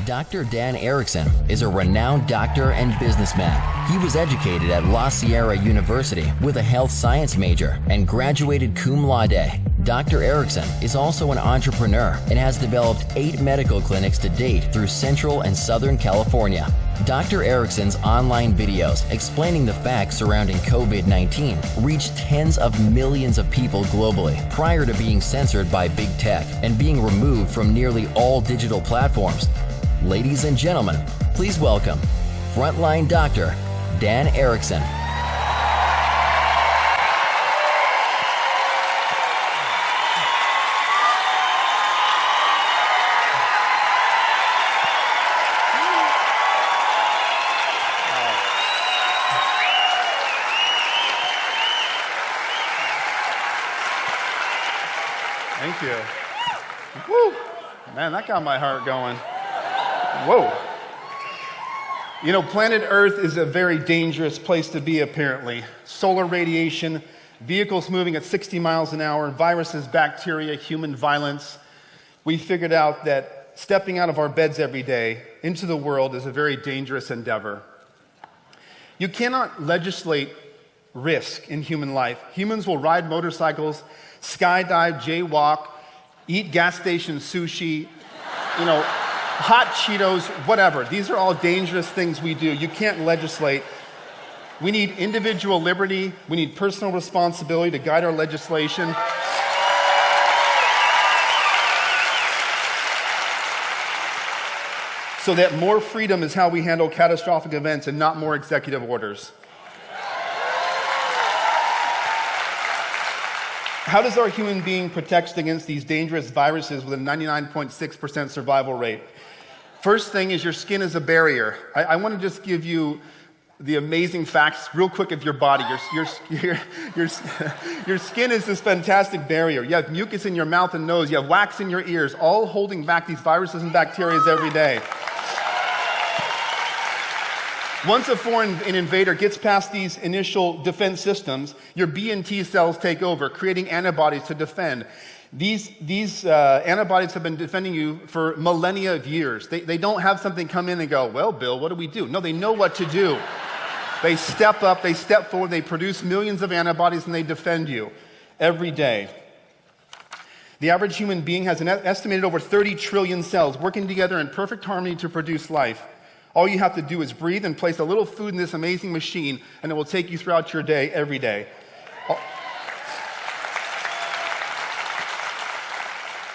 Dr. Dan Erikson is a renowned doctor and businessman. He was educated at La Sierra University with a health science major and graduated cum laude. Dr. Erikson is also an entrepreneur and has developed 8 medical clinics to date through Central and Southern California. Dr. Erikson's online videos explaining the facts surrounding COVID-19 reached tens of millions of people globally prior to being censored by big tech and being removed from nearly all digital platforms. Ladies and gentlemen, please welcome Frontline Dr. Dan Erikson. Thank you. Woo! Man, that got my heart going. Whoa. You know, planet Earth is a very dangerous place to be, apparently. Solar radiation, vehicles moving at 60 miles an hour, viruses, bacteria, human violence. We figured out that stepping out of our beds every day into the world is a very dangerous endeavor. You cannot legislate risk in human life. Humans will ride motorcycles, skydive, jaywalk, eat gas station sushi, hot Cheetos, whatever. These are all dangerous things we do. You can't legislate. We need individual liberty. We need personal responsibility to guide our legislation. So that more freedom is how we handle catastrophic events and not more executive orders. How does our human being protect against these dangerous viruses with a 99.6% survival rate? First thing is your skin is a barrier. I want to just give you the amazing facts real quick of your body. Your skin is this fantastic barrier. You have mucus in your mouth and nose. You have wax in your ears, all holding back these viruses and bacteria every day. Once a foreign invader gets past these initial defense systems, your B and T cells take over, creating antibodies to defend. These antibodies have been defending you for millennia of years. They don't have something come in and go, well, Bill, what do we do? No, they know what to do. They step up, they step forward, they produce millions of antibodies, and they defend you every day. The average human being has an estimated over 30 trillion cells working together in perfect harmony to produce life. All you have to do is breathe and place a little food in this amazing machine, and it will take you throughout your day, every day.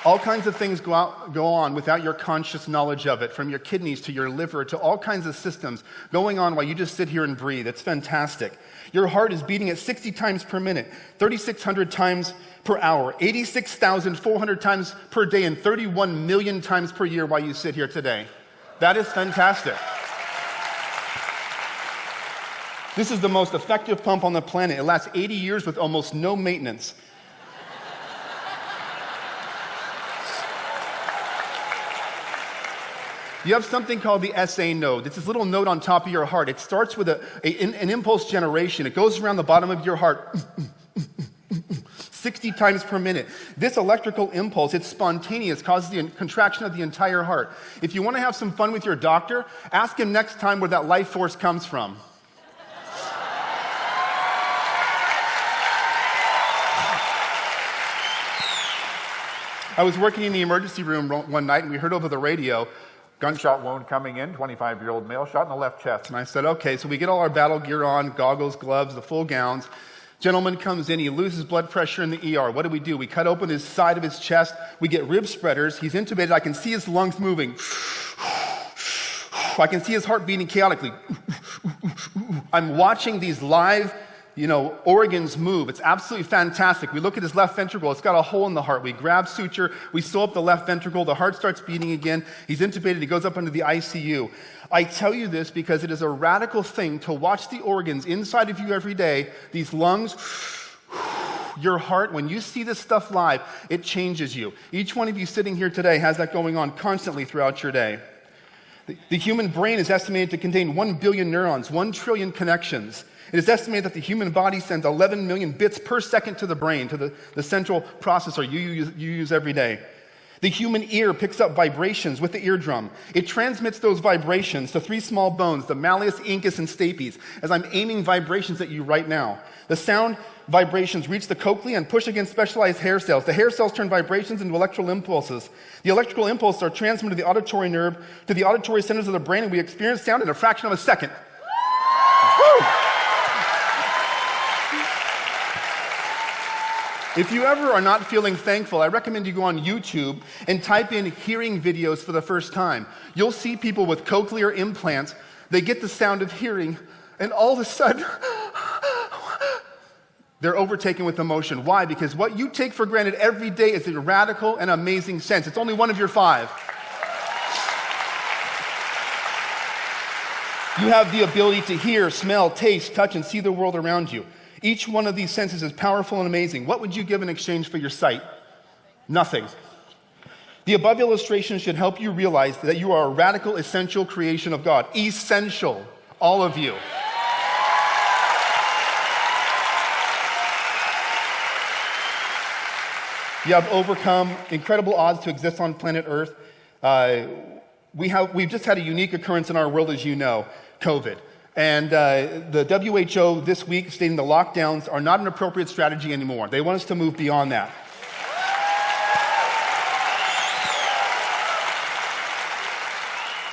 All kinds of things go on without your conscious knowledge of it, from your kidneys to your liver to all kinds of systems going on while you just sit here and breathe. It's fantastic. Your heart is beating at 60 times per minute, 3,600 times per hour, 86,400 times per day, and 31 million times per year while you sit here today. That is fantastic. This is the most effective pump on the planet. It lasts 80 years with almost no maintenance. You have something called the SA node. It's this little node on top of your heart. It starts with an impulse generation. It goes around the bottom of your heart 60 times per minute. This electrical impulse, it's spontaneous, causes the contraction of the entire heart. If you want to have some fun with your doctor, ask him next time where that life force comes from. I was working in the emergency room one night, and we heard over the radio, gunshot wound coming in, 25-year-old male, shot in the left chest. And I said, okay, so we get all our battle gear on, goggles, gloves, the full gowns. Gentleman comes in, he loses blood pressure in the ER. What do? We cut open his side of his chest. We get rib spreaders. He's intubated. I can see his lungs moving. I can see his heart beating chaotically. I'm watching these live, organs move. It's absolutely fantastic. We look at his left ventricle. It's got a hole in the heart. We grab suture. We sew up the left ventricle. The heart starts beating again. He's intubated. He goes up into the ICU. I tell you this because it is a radical thing to watch the organs inside of you every day, these lungs, your heart. When you see this stuff live, it changes you. Each one of you sitting here today has that going on constantly throughout your day. The human brain is estimated to contain 1 billion neurons, 1 trillion connections. It is estimated that the human body sends 11 million bits per second to the brain, to the central processor you use every day. The human ear picks up vibrations with the eardrum. It transmits those vibrations to 3 small bones, the malleus, incus, and stapes, as I'm aiming vibrations at you right now. The sound vibrations reach the cochlea and push against specialized hair cells. The hair cells turn vibrations into electrical impulses. The electrical impulses are transmitted to the auditory nerve, to the auditory centers of the brain, and we experience sound in a fraction of a second. Woo! If you ever are not feeling thankful, I recommend you go on YouTube and type in hearing videos for the first time. You'll see people with cochlear implants. They get the sound of hearing, and all of a sudden, they're overtaken with emotion. Why? Because what you take for granted every day is a radical and amazing sense. It's only one of your 5. You have the ability to hear, smell, taste, touch, and see the world around you. Each one of these senses is powerful and amazing. What would you give in exchange for your sight? Nothing. The above illustration should help you realize that you are a radical, essential creation of God. Essential. All of you. You have overcome incredible odds to exist on planet Earth. We've just had a unique occurrence in our world, as you know, COVID. And the WHO this week stating the lockdowns are not an appropriate strategy anymore. They want us to move beyond that.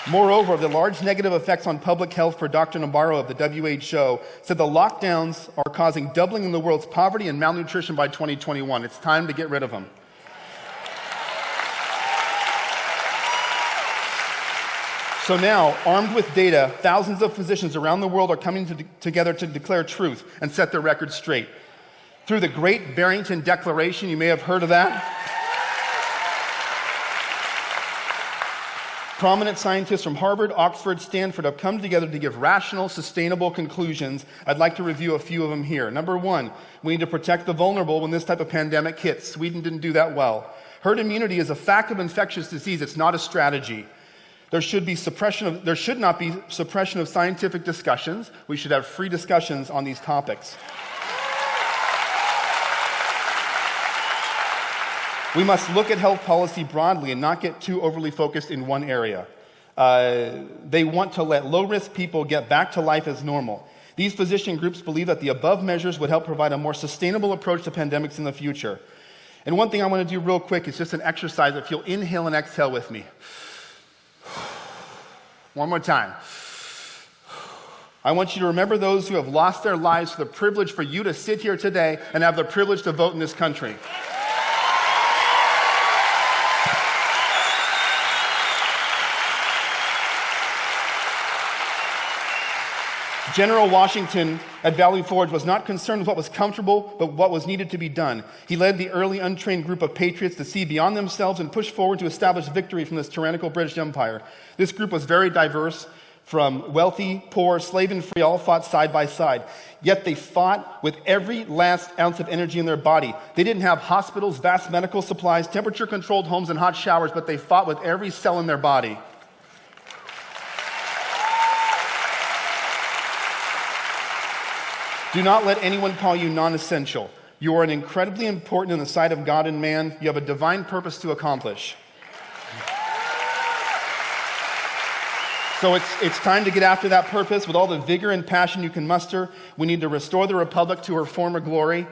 Moreover, the large negative effects on public health for Dr. Nabarro of the WHO said the lockdowns are causing doubling in the world's poverty and malnutrition by 2021. It's time to get rid of them. So now, armed with data, thousands of physicians around the world are coming together to declare truth and set their records straight. Through the Great Barrington Declaration, you may have heard of that. Prominent scientists from Harvard, Oxford, Stanford have come together to give rational, sustainable conclusions. I'd like to review a few of them here. Number 1, we need to protect the vulnerable when this type of pandemic hits. Sweden didn't do that well. Herd immunity is a fact of infectious disease. It's not a strategy. There should not be suppression of scientific discussions. We should have free discussions on these topics. We must look at health policy broadly and not get too overly focused in one area. They want to let low-risk people get back to life as normal. These physician groups believe that the above measures would help provide a more sustainable approach to pandemics in the future. And one thing I want to do real quick is just an exercise. If you'll inhale and exhale with me. One more time. I want you to remember those who have lost their lives for the privilege for you to sit here today and have the privilege to vote in this country. General Washington at Valley Forge was not concerned with what was comfortable, but what was needed to be done. He led the early untrained group of patriots to see beyond themselves and push forward to establish victory from this tyrannical British Empire. This group was very diverse, from wealthy, poor, slave and free, all fought side by side. Yet they fought with every last ounce of energy in their body. They didn't have hospitals, vast medical supplies, temperature-controlled homes, and hot showers, but they fought with every cell in their body. Do not let anyone call you non-essential. You are an incredibly important in the sight of God and man. You have a divine purpose to accomplish. So it's time to get after that purpose with all the vigor and passion you can muster. We need to restore the Republic to her former glory.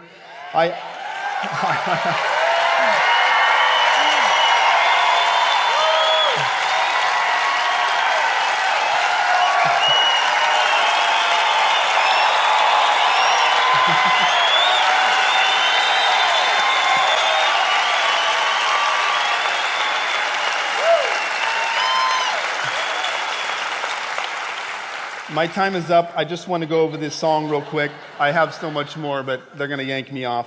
My time is up. I just want to go over this song real quick. I have so much more, but they're going to yank me off.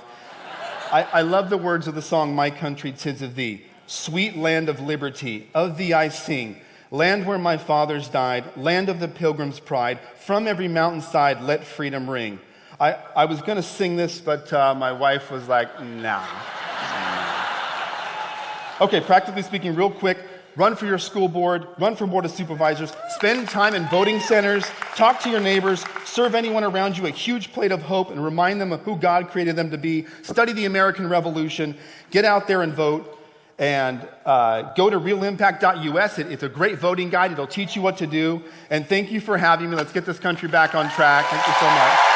I love the words of the song, My Country 'Tis of Thee. Sweet land of liberty, of thee I sing. Land where my fathers died, land of the pilgrim's pride. From every mountainside, let freedom ring. I was going to sing this, but my wife was like, nah. Okay, practically speaking, real quick. Run for your school board, run for board of supervisors, spend time in voting centers, talk to your neighbors, serve anyone around you a huge plate of hope and remind them of who God created them to be, study the American Revolution, get out there and vote. And go to realimpact.us. It's a great voting guide. It'll teach you what to do. And thank you for having me. Let's get this country back on track. Thank you so much.